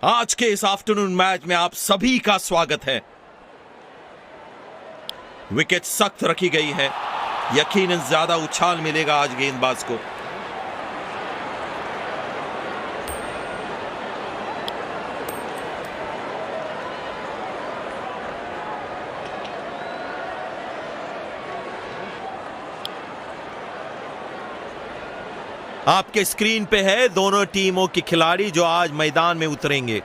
आज के इस आफ्टरनून मैच में आप सभी का स्वागत है। विकेट सख्त रखी गई है, यकीनन ज्यादा उछाल मिलेगा आज गेंदबाज को। आपके स्क्रीन पे है दोनों टीमों के खिलाड़ी जो आज मैदान में उतरेंगे।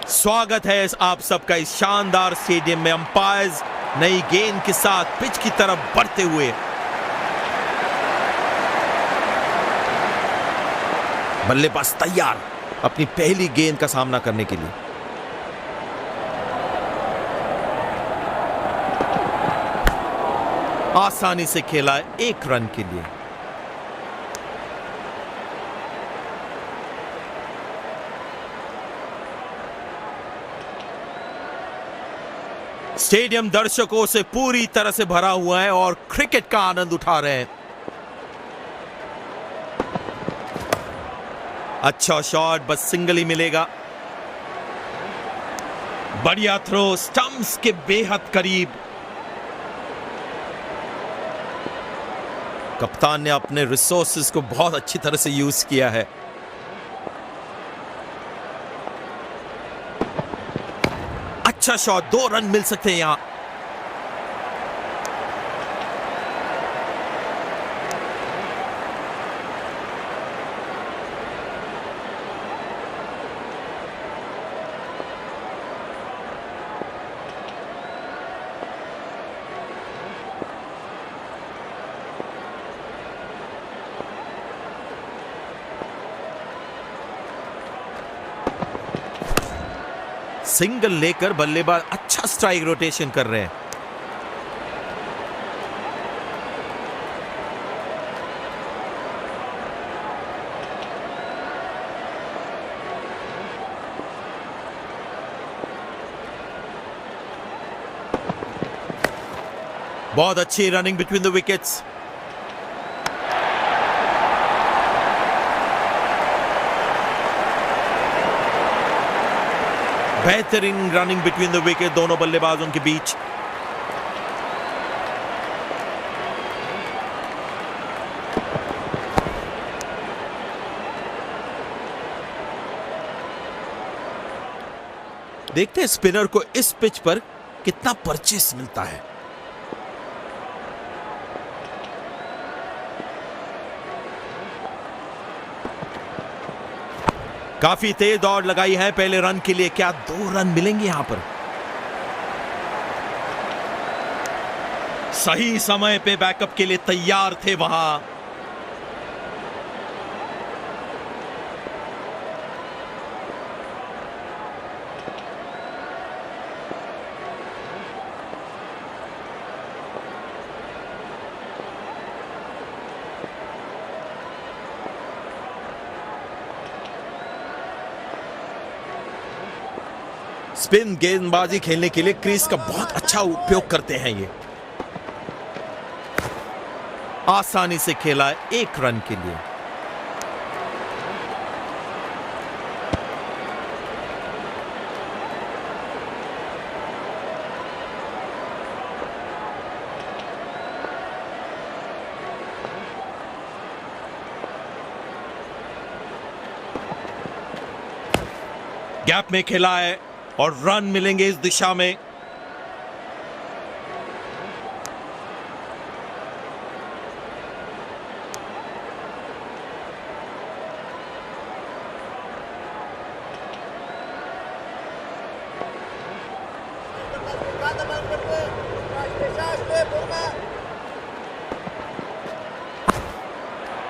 स्वागत है आप सबका इस शानदार स्टेडियम में। अंपायर्स नई गेंद के साथ पिच की तरफ बढ़ते हुए। बल्लेबाज तैयार अपनी पहली गेंद का सामना करने के लिए। आसानी से खेला 1 रन के लिए। स्टेडियम दर्शकों से पूरी तरह से भरा हुआ है और क्रिकेट का आनंद उठा रहे हैं। अच्छा शॉट, बस सिंगल ही मिलेगा। बढ़िया थ्रो, स्टंप्स के बेहद करीब। कप्तान ने अपने रिसोर्सेज को बहुत अच्छी तरह से यूज किया है। अच्छा शॉट, 2 रन मिल सकते हैं यहां। सिंगल लेकर बल्लेबाज अच्छा स्ट्राइक रोटेशन कर रहे हैं। बहुत अच्छी रनिंग बिटवीन द विकेट्स। बेहतरीन रनिंग बिटवीन द विकेट दोनों बल्लेबाजों के बीच। देखते हैं स्पिनर को इस पिच पर कितना परचेस मिलता है। काफी तेज दौड़ लगाई है पहले रन के लिए। क्या 2 रन मिलेंगे यहां पर? सही समय पे बैकअप के लिए तैयार थे वहां। स्पिन गेंदबाजी खेलने के लिए क्रीज का बहुत अच्छा उपयोग करते हैं ये। आसानी से खेला 1 रन के लिए। गैप में खेला है और रन मिलेंगे इस दिशा में।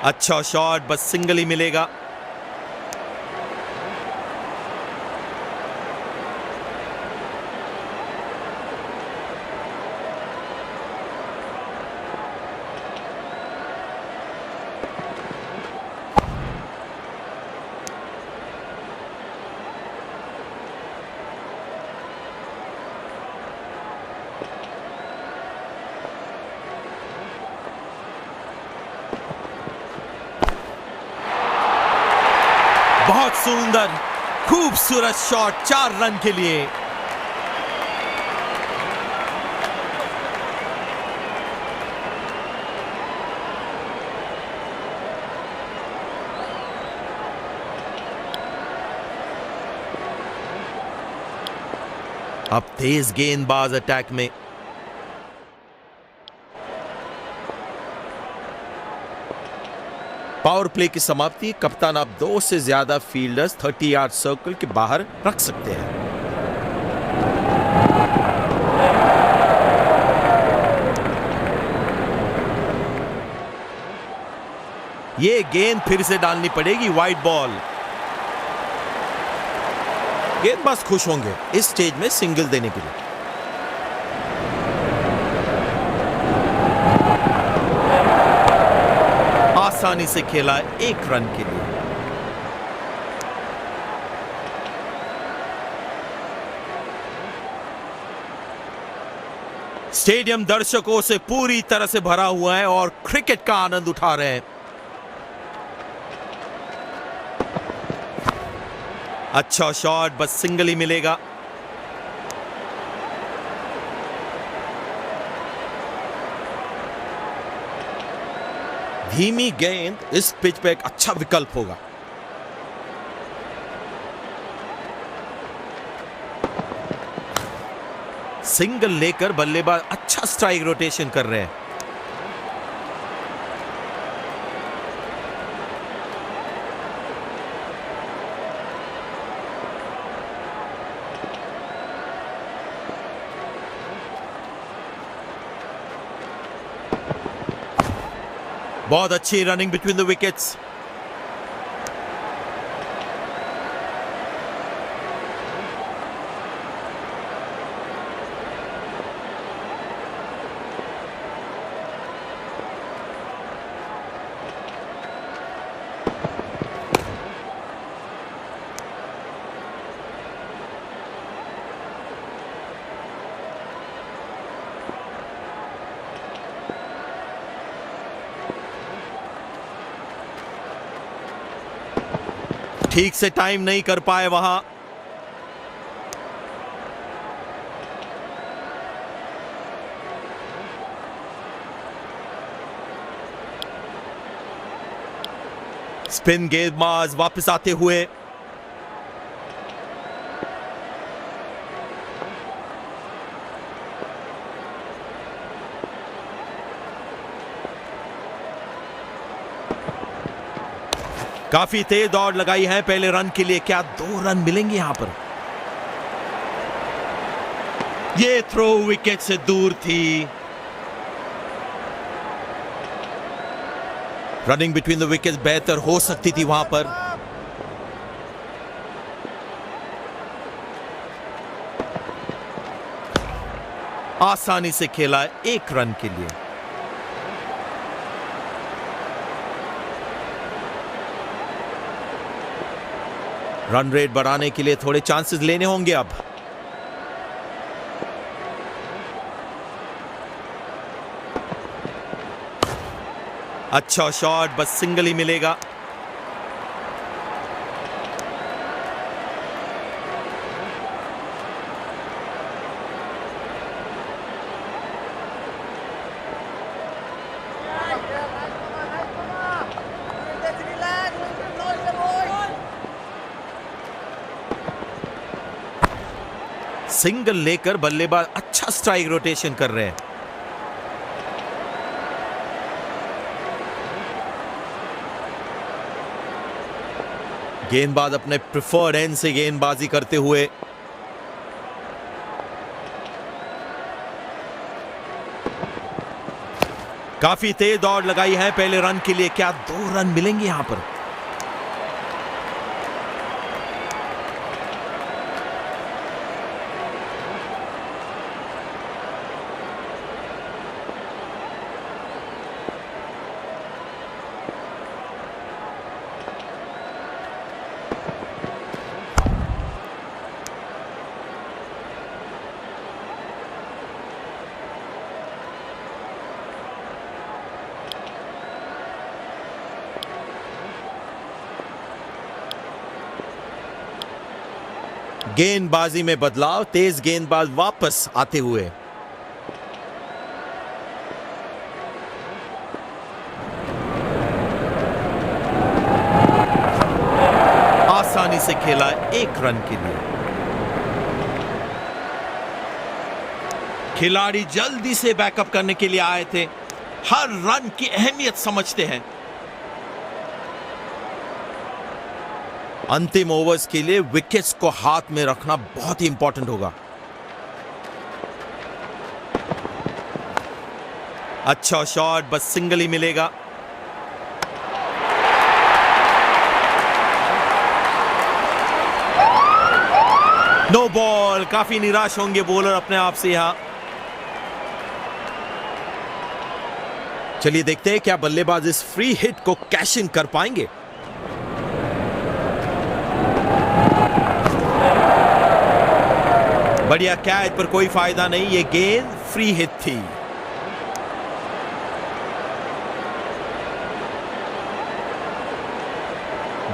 अच्छा शॉट, बस सिंगल ही मिलेगा। बहुत सुंदर खूबसूरत शॉट 4 रन के लिए। अब तेज गेंदबाज अटैक में। पावर प्ले की समाप्ति। कप्तान अब 2 से ज्यादा फील्डर्स 30 यार्ड सर्कल के बाहर रख सकते हैं। ये गेंद फिर से डालनी पड़ेगी, वाइड बॉल। गेंदबाज खुश होंगे इस स्टेज में सिंगल देने के लिए। आसानी से खेला 1 रन के लिए। स्टेडियम दर्शकों से पूरी तरह से भरा हुआ है और क्रिकेट का आनंद उठा रहे हैं। अच्छा शॉट, बस सिंगल ही मिलेगा। धीमी गेंद इस पिच पे एक अच्छा विकल्प होगा। सिंगल लेकर बल्लेबाज अच्छा स्ट्राइक रोटेशन कर रहे हैं। बहुत अच्छी रनिंग बिटवीन द विकेट्स। ठीक से टाइम नहीं कर पाए वहां। स्पिन गेंदबाज वापस आते हुए। काफी तेज दौड़ लगाई है पहले रन के लिए। क्या 2 रन मिलेंगे यहां पर? ये थ्रो विकेट से दूर थी। रनिंग बिटवीन द विकेट्स बेहतर हो सकती थी वहां पर। आसानी से खेला 1 रन के लिए। रन रेट बढ़ाने के लिए थोड़े चांसेस लेने होंगे अब। अच्छा शॉट, बस सिंगल ही मिलेगा। सिंगल लेकर बल्लेबाज अच्छा स्ट्राइक रोटेशन कर रहे हैं। गेंदबाज अपने प्रिफर्ड एंड से गेंदबाजी करते हुए। काफी तेज दौड़ लगाई है पहले रन के लिए। क्या 2 रन मिलेंगे यहां पर? गेंदबाजी में बदलाव, तेज गेंदबाज वापस आते हुए। आसानी से खेला 1 रन के लिए। खिलाड़ी जल्दी से बैकअप करने के लिए आए थे, हर रन की अहमियत समझते हैं। अंतिम ओवर्स के लिए विकेट्स को हाथ में रखना बहुत ही इंपॉर्टेंट होगा। अच्छा शॉट, बस सिंगल ही मिलेगा। No ball. काफी निराश होंगे बॉलर अपने आप से यहां। चलिए देखते हैं क्या बल्लेबाज इस फ्री हिट को कैश इन कर पाएंगे। बढ़िया कैच, पर कोई फायदा नहीं, ये गेंद फ्री हिट थी।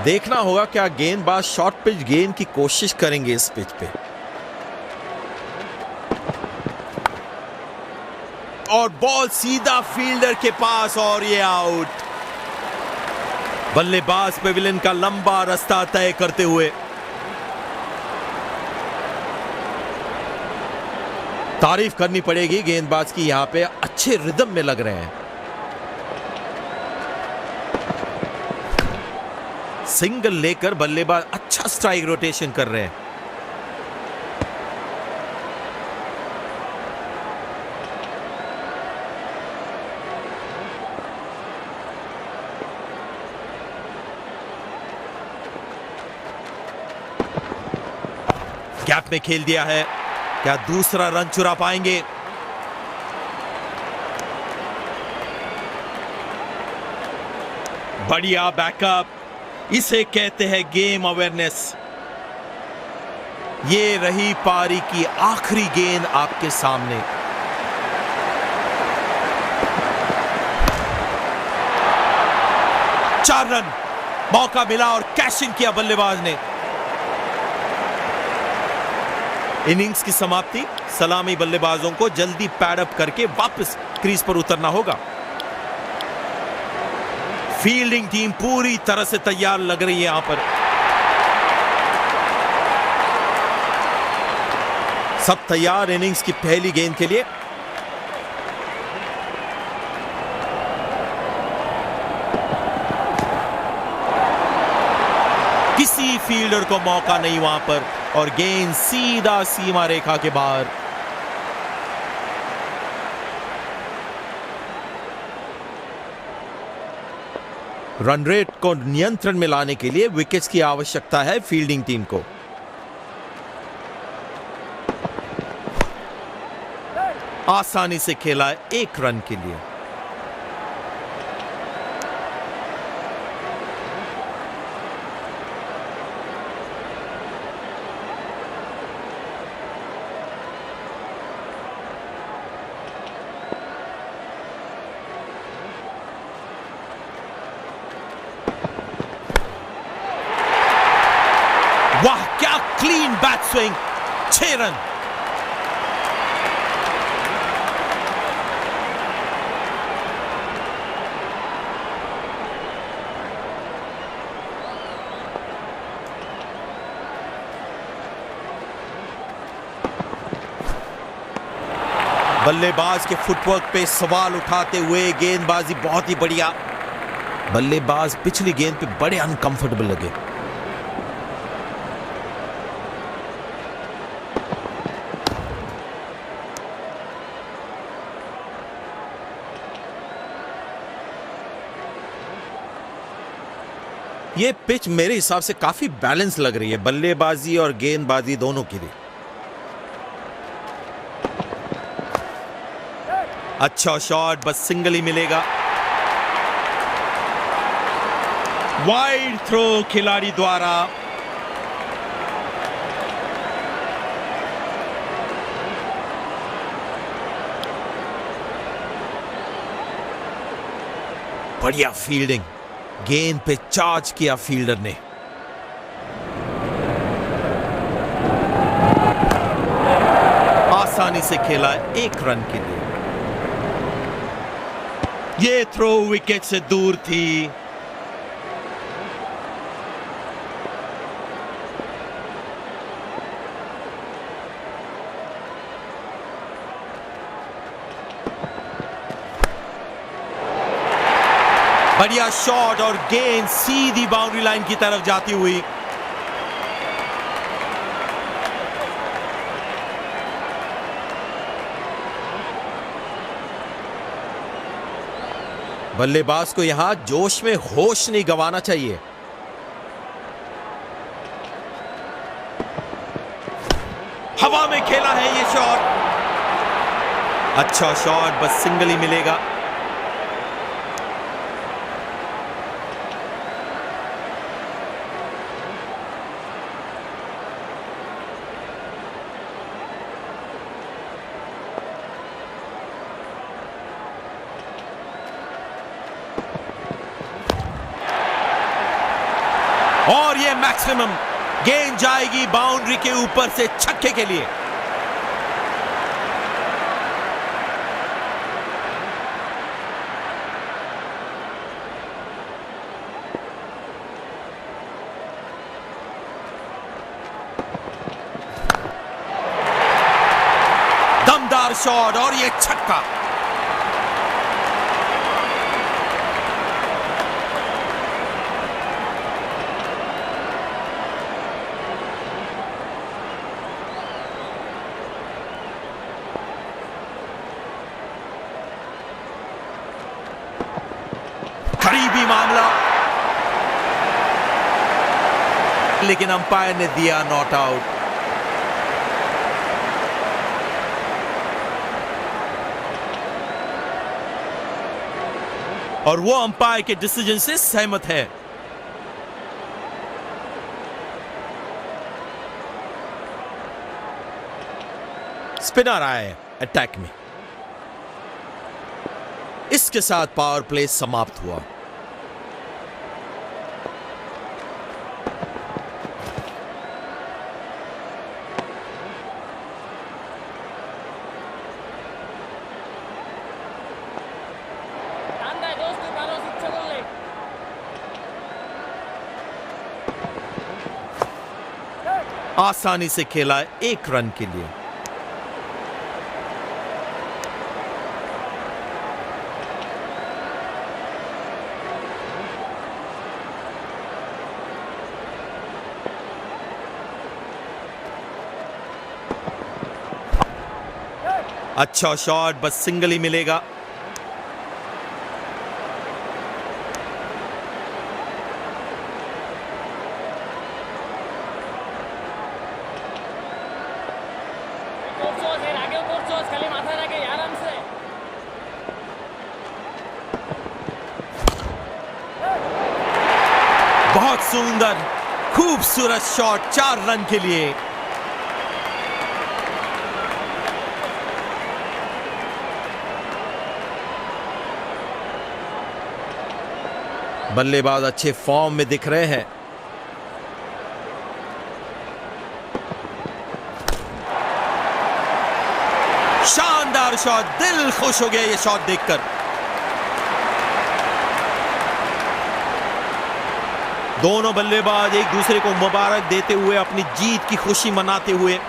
देखना होगा क्या गेंदबाज शॉर्ट पिच गेंद की कोशिश करेंगे इस पिच पे। और बॉल सीधा फील्डर के पास और ये आउट। बल्लेबाज पेविलियन का लंबा रास्ता तय करते हुए। तारीफ करनी पड़ेगी गेंदबाज की, यहां पे अच्छे रिदम में लग रहे हैं। सिंगल लेकर बल्लेबाज अच्छा स्ट्राइक रोटेशन कर रहे हैं। गैप में खेल दिया है, क्या दूसरा रन चुरा पाएंगे? बढ़िया बैकअप, इसे कहते हैं गेम अवेयरनेस। ये रही पारी की आखिरी गेंद आपके सामने। चार रन, मौका मिला और कैश इन किया बल्लेबाज ने। इनिंग्स की समाप्ति। सलामी बल्लेबाजों को जल्दी पैडअप करके वापस क्रीज पर उतरना होगा। फील्डिंग टीम पूरी तरह से तैयार लग रही है यहां पर। सब तैयार इनिंग्स की पहली गेंद के लिए। किसी फील्डर को मौका नहीं वहां पर और गेंद सीधा सीमा रेखा के बाहर। रन रेट को नियंत्रण में लाने के लिए विकेट्स की आवश्यकता है फील्डिंग टीम को। आसानी से खेला 1 रन के लिए। वाह, क्या क्लीन बैट स्विंग। 6 रन। बल्लेबाज के फुटवर्क पे सवाल उठाते हुए गेंदबाजी बहुत ही बढ़िया। बल्लेबाज पिछली गेंद पे बड़े अनकंफर्टेबल लगे। ये पिच मेरे हिसाब से काफी बैलेंस लग रही है बल्लेबाजी और गेंदबाजी दोनों के लिए। अच्छा शॉट, बस सिंगल ही मिलेगा। वाइड थ्रो खिलाड़ी द्वारा। बढ़िया फील्डिंग, गेंद पे चार्ज किया फील्डर ने। आसानी से खेला 1 रन के लिए। ये थ्रो विकेट से दूर थी। बढ़िया शॉट और गेंद सीधी बाउंड्री लाइन की तरफ जाती हुई। बल्लेबाज को यहां जोश में होश नहीं गंवाना चाहिए। हवा में खेला है ये शॉट। अच्छा शॉट, बस सिंगल ही मिलेगा। और ये मैक्सिमम, गेंद जाएगी बाउंड्री के ऊपर से छक्के के लिए। दमदार शॉट और ये छक्का। करीबी मामला, लेकिन अंपायर ने दिया नॉट आउट। और वो अंपायर के डिसीजन से सहमत है। स्पिनर आए अटैक में। इसके साथ पावर प्ले समाप्त हुआ। आसानी से खेला 1 रन के लिए। अच्छा शॉट, बस सिंगल ही मिलेगा। बहुत सुंदर खूबसूरत शॉट 4 रन के लिए। बल्लेबाज अच्छे फॉर्म में दिख रहे हैं। शानदार शॉट, दिल खुश हो गया ये शॉट देखकर। दोनों बल्लेबाज एक दूसरे को मुबारक देते हुए अपनी जीत की खुशी मनाते हुए